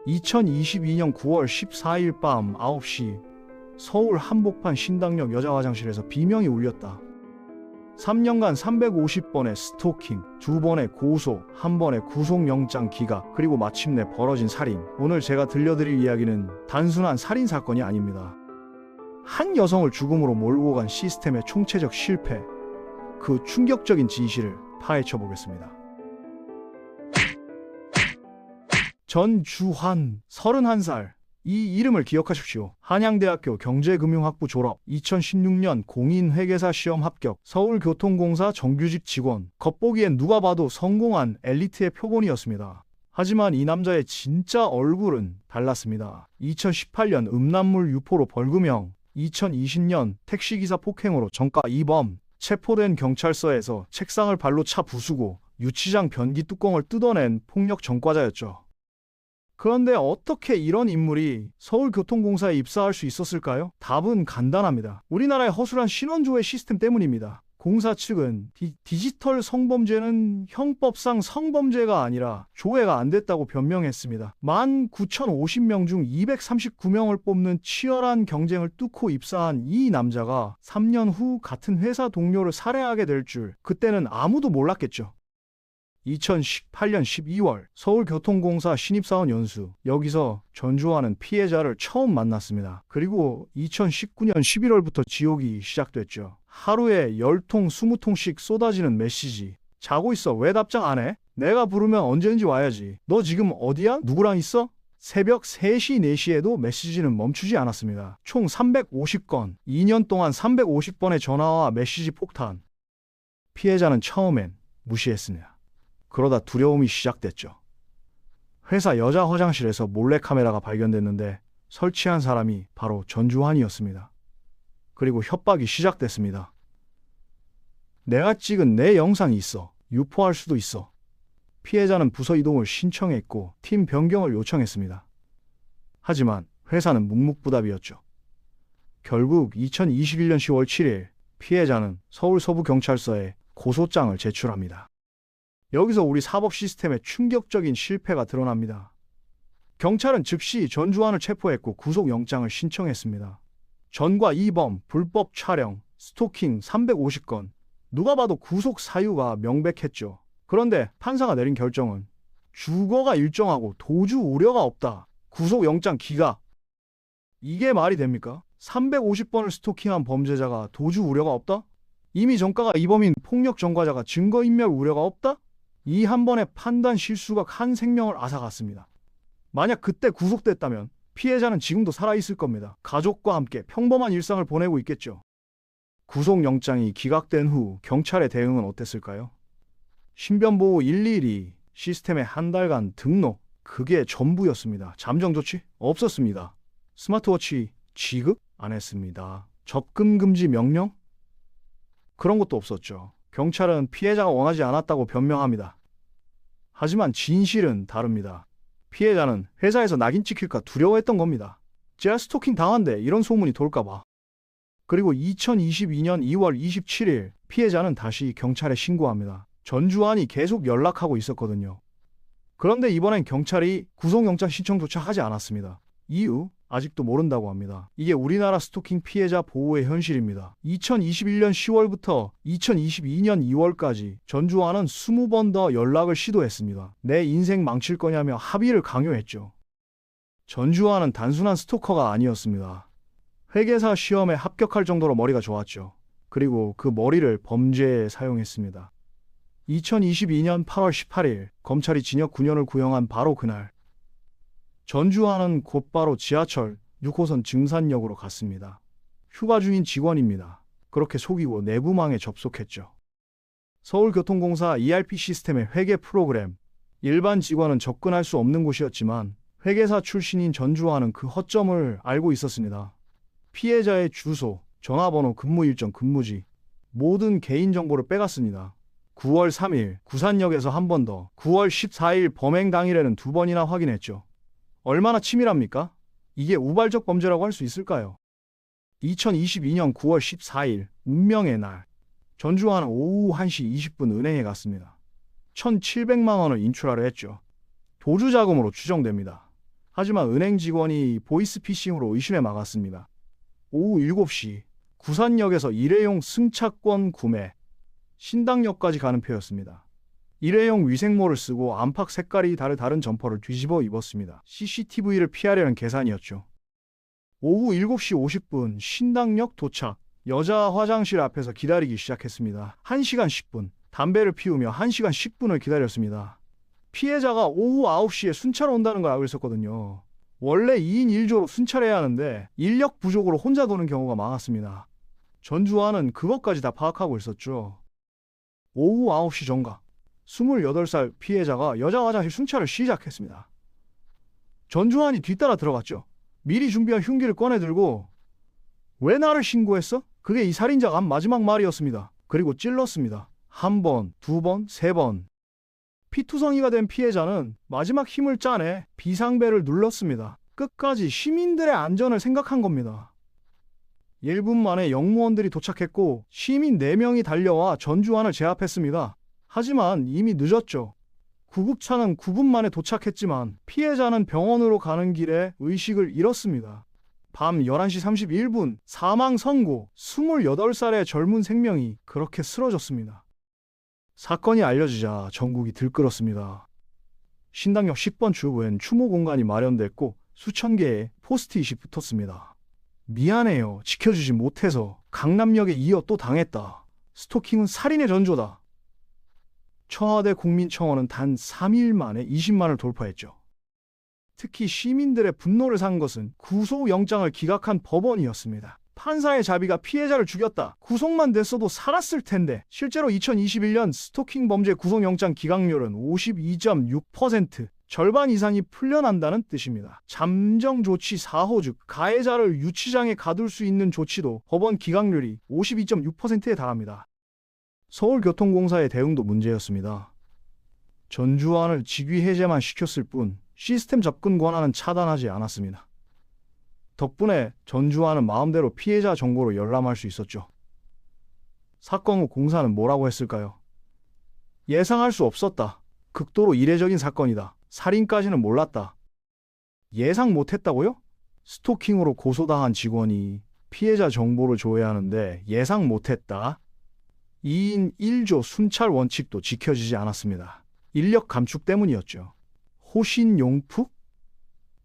2022년 9월 14일 밤 9시 서울 한복판 신당역 여자화장실에서 비명이 울렸다. 3년간 350번의 스토킹, 2번의 고소, 1번의 구속영장 기각, 그리고 마침내 벌어진 살인. 오늘 제가 들려드릴 이야기는 단순한 살인 사건이 아닙니다. 한 여성을 죽음으로 몰고 간 시스템의 총체적 실패, 그 충격적인 진실을 파헤쳐 보겠습니다. 전주환, 31살. 이 이름을 기억하십시오. 한양대학교 경제금융학부 졸업, 2016년 공인회계사 시험 합격, 서울교통공사 정규직 직원. 겉보기엔 누가 봐도 성공한 엘리트의 표본이었습니다. 하지만 이 남자의 진짜 얼굴은 달랐습니다. 2018년 음란물 유포로 벌금형, 2020년 택시기사 폭행으로 정가 2범, 체포된 경찰서에서 책상을 발로 차 부수고 유치장 변기 뚜껑을 뜯어낸 폭력 전과자였죠. 그런데 어떻게 이런 인물이 서울교통공사에 입사할 수 있었을까요? 답은 간단합니다. 우리나라의 허술한 신원조회 시스템 때문입니다. 공사 측은 디지털 성범죄는 형법상 성범죄가 아니라 조회가 안 됐다고 변명했습니다. 19,050명 중 239명을 뽑는 치열한 경쟁을 뚫고 입사한 이 남자가 3년 후 같은 회사 동료를 살해하게 될 줄 그때는 아무도 몰랐겠죠. 2018년 12월 서울교통공사 신입사원 연수, 여기서 전주환은 피해자를 처음 만났습니다. 그리고 2019년 11월부터 지옥이 시작됐죠. 하루에 10통 20통씩 쏟아지는 메시지. 자고 있어. 왜 답장 안 해? 내가 부르면 언제든지 와야지. 너 지금 어디야? 누구랑 있어? 새벽 3시, 4시에도 메시지는 멈추지 않았습니다. 총 350건, 2년 동안 350번의 전화와 메시지 폭탄. 피해자는 처음엔 무시했습니다. 그러다 두려움이 시작됐죠. 회사 여자 화장실에서 몰래카메라가 발견됐는데 설치한 사람이 바로 전주환이었습니다. 그리고 협박이 시작됐습니다. 내가 찍은 내 영상이 있어. 유포할 수도 있어. 피해자는 부서 이동을 신청했고 팀 변경을 요청했습니다. 하지만 회사는 묵묵부답이었죠. 결국 2021년 10월 7일 피해자는 서울 서부경찰서에 고소장을 제출합니다. 여기서 우리 사법 시스템의 충격적인 실패가 드러납니다. 경찰은 즉시 전주환을 체포했고 구속영장을 신청했습니다. 전과 2범, 불법 촬영, 스토킹 350건. 누가 봐도 구속 사유가 명백했죠. 그런데 판사가 내린 결정은 주거가 일정하고 도주 우려가 없다. 구속영장 기각. 이게 말이 됩니까? 350번을 스토킹한 범죄자가 도주 우려가 없다? 이미 전과가 2범인 폭력 전과자가 증거인멸 우려가 없다? 이 한 번의 판단 실수가 한 생명을 앗아갔습니다. 만약 그때 구속됐다면 피해자는 지금도 살아있을 겁니다. 가족과 함께 평범한 일상을 보내고 있겠죠. 구속영장이 기각된 후 경찰의 대응은 어땠을까요? 신변보호 112 시스템에 한 달간 등록, 그게 전부였습니다. 잠정조치? 없었습니다. 스마트워치 지급? 안 했습니다. 접근 금지 명령? 그런 것도 없었죠. 경찰은 피해자가 원하지 않았다고 변명합니다. 하지만 진실은 다릅니다. 피해자는 회사에서 낙인 찍힐까 두려워했던 겁니다. 제가 스토킹 당한대 이런 소문이 돌까봐. 그리고 2022년 2월 27일 피해자는 다시 경찰에 신고합니다. 전주환이 계속 연락하고 있었거든요. 그런데 이번엔 경찰이 구속영장 신청조차 하지 않았습니다. 이유? 아직도 모른다고 합니다. 이게 우리나라 스토킹 피해자 보호의 현실입니다. 2021년 10월부터 2022년 2월까지 전주환은 20번 더 연락을 시도했습니다. 내 인생 망칠 거냐며 합의를 강요했죠. 전주환은 단순한 스토커가 아니었습니다. 회계사 시험에 합격할 정도로 머리가 좋았죠. 그리고 그 머리를 범죄에 사용했습니다. 2022년 8월 18일 검찰이 징역 9년을 구형한 바로 그날 전주환은 곧바로 지하철 6호선 증산역으로 갔습니다. 휴가 중인 직원입니다. 그렇게 속이고 내부망에 접속했죠. 서울교통공사 ERP 시스템의 회계 프로그램. 일반 직원은 접근할 수 없는 곳이었지만 회계사 출신인 전주환은 그 허점을 알고 있었습니다. 피해자의 주소, 전화번호, 근무 일정, 근무지, 모든 개인정보를 빼갔습니다. 9월 3일 구산역에서 한 번 더, 9월 14일 범행 당일에는 2번이나 확인했죠. 얼마나 치밀합니까? 이게 우발적 범죄라고 할 수 있을까요? 2022년 9월 14일 운명의 날 전주환은 오후 1시 20분 은행에 갔습니다. 1,700만 원을 인출하려 했죠. 도주 자금으로 추정됩니다. 하지만 은행 직원이 보이스피싱으로 의심에 막았습니다. 오후 7시 구산역에서 일회용 승차권 구매, 신당역까지 가는 표였습니다. 일회용 위생모를 쓰고 안팎 색깔이 다른 점퍼를 뒤집어 입었습니다. CCTV를 피하려는 계산이었죠. 오후 7시 50분 신당역 도착. 여자 화장실 앞에서 기다리기 시작했습니다. 1시간 10분. 담배를 피우며 1시간 10분을 기다렸습니다. 피해자가 오후 9시에 순찰 온다는 걸 알고 있었거든요. 원래 2인 1조로 순찰해야 하는데 인력 부족으로 혼자 도는 경우가 많았습니다. 전주환은 그것까지 다 파악하고 있었죠. 오후 9시 정각. 28살 피해자가 여자 화장실 순찰을 시작했습니다. 전주환이 뒤따라 들어갔죠. 미리 준비한 흉기를 꺼내 들고 왜 나를 신고했어? 그게 이 살인자가 한 마지막 말이었습니다. 그리고 찔렀습니다. 1번, 2번, 3번. 피투성이가 된 피해자는 마지막 힘을 짜내 비상벨을 눌렀습니다. 끝까지 시민들의 안전을 생각한 겁니다. 1분 만에 영무원들이 도착했고 시민 4명이 달려와 전주환을 제압했습니다. 하지만 이미 늦었죠. 구급차는 9분 만에 도착했지만 피해자는 병원으로 가는 길에 의식을 잃었습니다. 밤 11시 31분 사망 선고. 28살의 젊은 생명이 그렇게 쓰러졌습니다. 사건이 알려지자 전국이 들끓었습니다. 신당역 10번 출구엔 추모 공간이 마련됐고 수천 개의 포스트잇이 붙었습니다. 미안해요. 지켜주지 못해서. 강남역에 이어 또 당했다. 스토킹은 살인의 전조다. 청와대 국민청원은 단 3일 만에 20만을 돌파했죠. 특히 시민들의 분노를 산 것은 구속영장을 기각한 법원이었습니다. 판사의 자비가 피해자를 죽였다. 구속만 됐어도 살았을 텐데. 실제로 2021년 스토킹 범죄 구속영장 기각률은 52.6%, 절반 이상이 풀려난다는 뜻입니다. 잠정 조치 4호 즉 가해자를 유치장에 가둘 수 있는 조치도 법원 기각률이 52.6%에 달합니다. 서울교통공사의 대응도 문제였습니다. 전주환을 직위 해제만 시켰을 뿐 시스템 접근 권한은 차단하지 않았습니다. 덕분에 전주환은 마음대로 피해자 정보로 열람할 수 있었죠. 사건 후 공사는 뭐라고 했을까요? 예상할 수 없었다. 극도로 이례적인 사건이다. 살인까지는 몰랐다. 예상 못했다고요? 스토킹으로 고소당한 직원이 피해자 정보를 조회하는데 예상 못했다. 2인 1조 순찰 원칙도 지켜지지 않았습니다. 인력 감축 때문이었죠. 호신용품?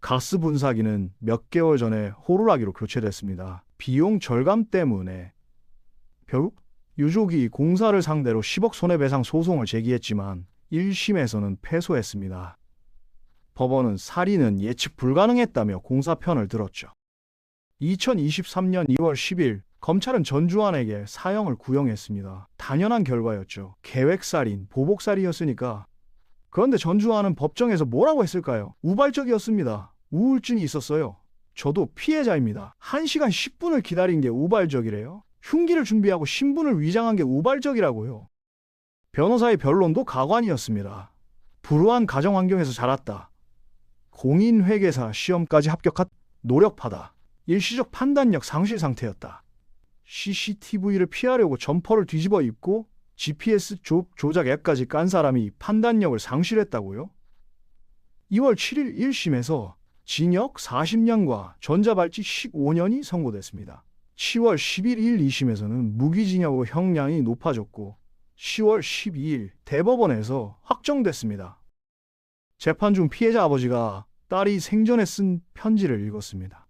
가스 분사기는 몇 개월 전에 호루라기로 교체됐습니다. 비용 절감 때문에 결국 유족이 공사를 상대로 10억 손해배상 소송을 제기했지만 1심에서는 패소했습니다. 법원은 살인은 예측 불가능했다며 공사 편을 들었죠. 2023년 2월 10일 검찰은 전주환에게 사형을 구형했습니다. 당연한 결과였죠. 계획살인, 보복살이였으니까. 그런데 전주환은 법정에서 뭐라고 했을까요? 우발적이었습니다. 우울증이 있었어요. 저도 피해자입니다. 1시간 10분을 기다린 게 우발적이래요? 흉기를 준비하고 신분을 위장한 게 우발적이라고요. 변호사의 변론도 가관이었습니다. 불우한 가정 환경에서 자랐다. 공인회계사 시험까지 합격한 노력파다. 일시적 판단력 상실 상태였다. CCTV를 피하려고 점퍼를 뒤집어 입고 GPS 조작 앱까지 깐 사람이 판단력을 상실했다고요? 2월 7일 1심에서 징역 40년과 전자발찌 15년이 선고됐습니다. 10월 11일 2심에서는 무기징역으로 형량이 높아졌고 10월 12일 대법원에서 확정됐습니다. 재판 중 피해자 아버지가 딸이 생전에 쓴 편지를 읽었습니다.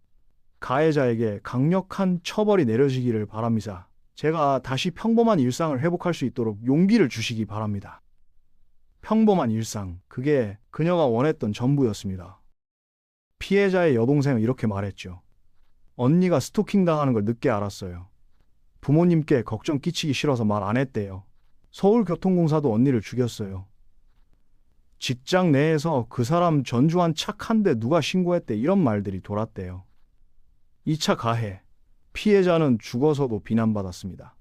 가해자에게 강력한 처벌이 내려지기를 바랍니다. 제가 다시 평범한 일상을 회복할 수 있도록 용기를 주시기 바랍니다. 평범한 일상, 그게 그녀가 원했던 전부였습니다. 피해자의 여동생은 이렇게 말했죠. 언니가 스토킹 당하는 걸 늦게 알았어요. 부모님께 걱정 끼치기 싫어서 말 안 했대요. 서울교통공사도 언니를 죽였어요. 직장 내에서 그 사람 전주환 착한데 누가 신고했대 이런 말들이 돌았대요. 2차 가해. 피해자는 죽어서도 비난받았습니다.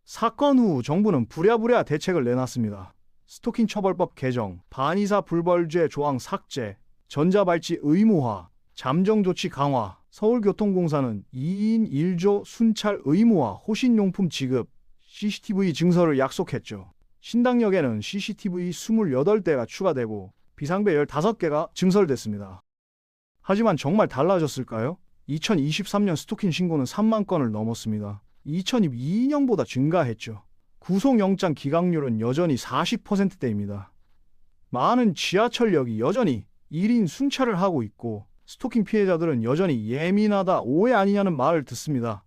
사건 후 정부는 부랴부랴 대책을 내놨습니다. 스토킹 처벌법 개정, 반의사 불벌죄 조항 삭제, 전자발찌 의무화, 잠정조치 강화, 서울교통공사는 2인 1조 순찰 의무화, 호신용품 지급, CCTV 증설을 약속했죠. 신당역에는 CCTV 28대가 추가되고 비상배 15개가 증설됐습니다. 하지만 정말 달라졌을까요? 2023년 스토킹 신고는 3만 건을 넘었습니다. 2022년보다 증가했죠. 구속영장 기각률은 여전히 40%대입니다. 많은 지하철역이 여전히 1인 순찰을 하고 있고 스토킹 피해자들은 여전히 예민하다, 오해 아니냐는 말을 듣습니다.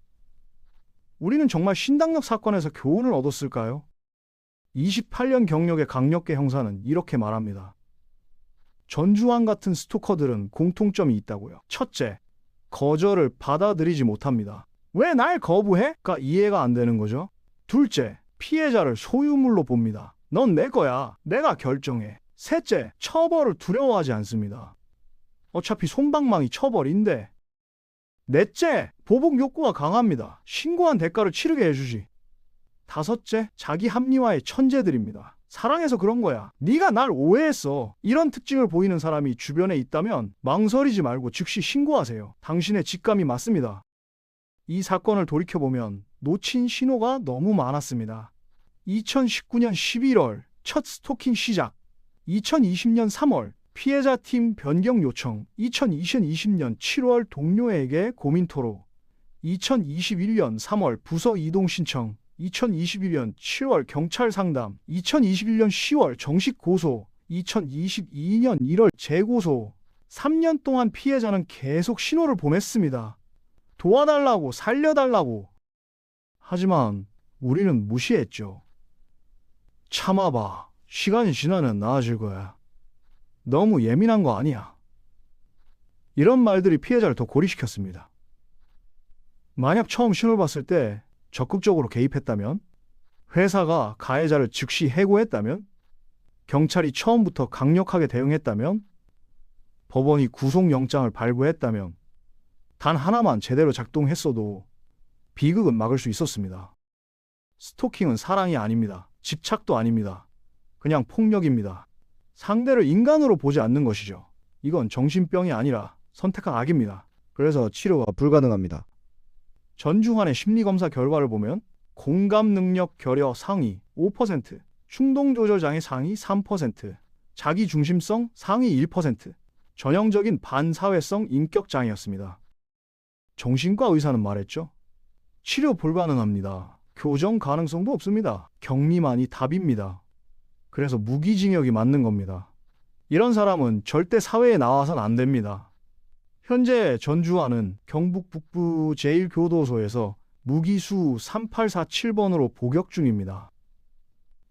우리는 정말 신당역 사건에서 교훈을 얻었을까요? 28년 경력의 강력계 형사는 이렇게 말합니다. 전주환 같은 스토커들은 공통점이 있다고요. 첫째, 거절을 받아들이지 못합니다. 왜 날 거부해?가 이해가 안 되는 거죠. 둘째, 피해자를 소유물로 봅니다. 넌 내 거야. 내가 결정해. 셋째, 처벌을 두려워하지 않습니다. 어차피 솜방망이 처벌인데. 넷째, 보복 욕구가 강합니다. 신고한 대가를 치르게 해주지. 다섯째, 자기 합리화의 천재들입니다. 사랑해서 그런 거야. 네가 날 오해했어. 이런 특징을 보이는 사람이 주변에 있다면 망설이지 말고 즉시 신고하세요. 당신의 직감이 맞습니다. 이 사건을 돌이켜보면 놓친 신호가 너무 많았습니다. 2019년 11월 첫 스토킹 시작, 2020년 3월 피해자 팀 변경 요청, 2020년 7월 동료에게 고민 토로, 2021년 3월 부서 이동 신청, 2021년 7월 경찰 상담, 2021년 10월 정식 고소, 2022년 1월 재고소. 3년 동안 피해자는 계속 신호를 보냈습니다. 도와달라고, 살려달라고. 하지만 우리는 무시했죠. 참아봐. 시간이 지나면 나아질 거야. 너무 예민한 거 아니야. 이런 말들이 피해자를 더 고립시켰습니다. 만약 처음 신호를 봤을 때 적극적으로 개입했다면, 회사가 가해자를 즉시 해고했다면, 경찰이 처음부터 강력하게 대응했다면, 법원이 구속영장을 발부했다면, 단 하나만 제대로 작동했어도 비극은 막을 수 있었습니다. 스토킹은 사랑이 아닙니다. 집착도 아닙니다. 그냥 폭력입니다. 상대를 인간으로 보지 않는 것이죠. 이건 정신병이 아니라 선택한 악입니다. 그래서 치료가 불가능합니다. 전주환의 심리검사 결과를 보면 공감 능력 결여 상위 5%, 충동 조절 장애 상위 3%, 자기 중심성 상위 1%, 전형적인 반사회성 인격 장애였습니다. 정신과 의사는 말했죠. 치료 불가능합니다. 교정 가능성도 없습니다. 격리만이 답입니다. 그래서 무기징역이 맞는 겁니다. 이런 사람은 절대 사회에 나와선 안 됩니다. 현재 전주환은 경북 북부 제1교도소에서 무기수 3847번으로 복역 중입니다.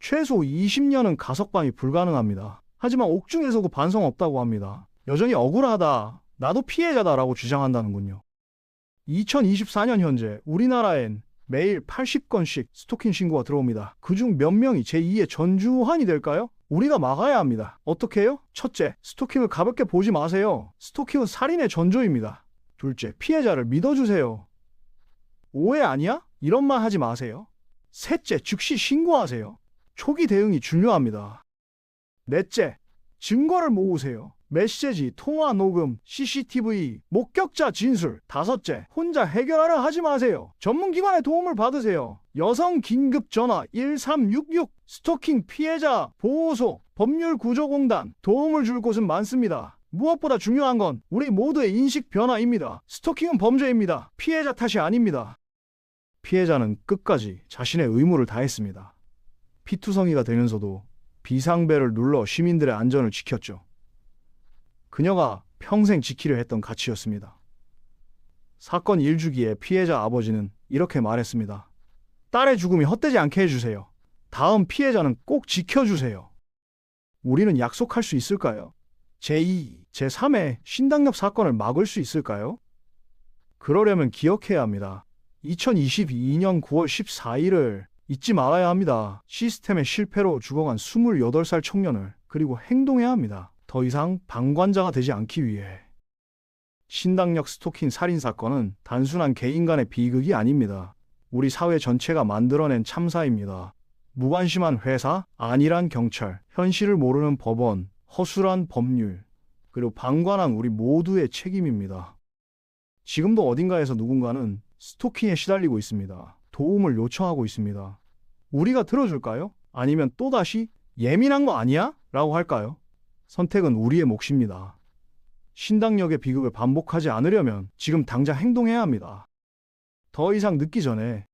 최소 20년은 가석방이 불가능합니다. 하지만 옥중에서도 반성 없다고 합니다. 여전히 억울하다, 나도 피해자다라고 주장한다는군요. 2024년 현재 우리나라엔 매일 80건씩 스토킹 신고가 들어옵니다. 그중 몇 명이 제2의 전주환이 될까요? 우리가 막아야 합니다. 어떻게 해요? 첫째, 스토킹을 가볍게 보지 마세요. 스토킹은 살인의 전조입니다. 둘째, 피해자를 믿어주세요. 오해 아니야? 이런 말 하지 마세요. 셋째, 즉시 신고하세요. 초기 대응이 중요합니다. 넷째, 증거를 모으세요. 메시지, 통화 녹음, CCTV, 목격자 진술. 다섯째, 혼자 해결하려 하지 마세요. 전문기관의 도움을 받으세요. 여성 긴급 전화 1366, 스토킹 피해자 보호소, 법률구조공단, 도움을 줄 곳은 많습니다. 무엇보다 중요한 건 우리 모두의 인식 변화입니다. 스토킹은 범죄입니다. 피해자 탓이 아닙니다. 피해자는 끝까지 자신의 의무를 다했습니다. 피투성이가 되면서도 비상벨을 눌러 시민들의 안전을 지켰죠. 그녀가 평생 지키려 했던 가치였습니다. 사건 1주기에 피해자 아버지는 이렇게 말했습니다. 딸의 죽음이 헛되지 않게 해주세요. 다음 피해자는 꼭 지켜주세요. 우리는 약속할 수 있을까요? 제2, 제3의 신당역 사건을 막을 수 있을까요? 그러려면 기억해야 합니다. 2022년 9월 14일을 잊지 말아야 합니다. 시스템의 실패로 죽어간 28살 청년을, 그리고 행동해야 합니다. 더 이상 방관자가 되지 않기 위해. 신당역 스토킹 살인사건은 단순한 개인 간의 비극이 아닙니다. 우리 사회 전체가 만들어낸 참사입니다. 무관심한 회사, 안일한 경찰, 현실을 모르는 법원, 허술한 법률, 그리고 방관한 우리 모두의 책임입니다. 지금도 어딘가에서 누군가는 스토킹에 시달리고 있습니다. 도움을 요청하고 있습니다. 우리가 들어줄까요? 아니면 또다시 예민한 거 아니야? 라고 할까요? 선택은 우리의 몫입니다. 신당역의 비극을 반복하지 않으려면 지금 당장 행동해야 합니다. 더 이상 늦기 전에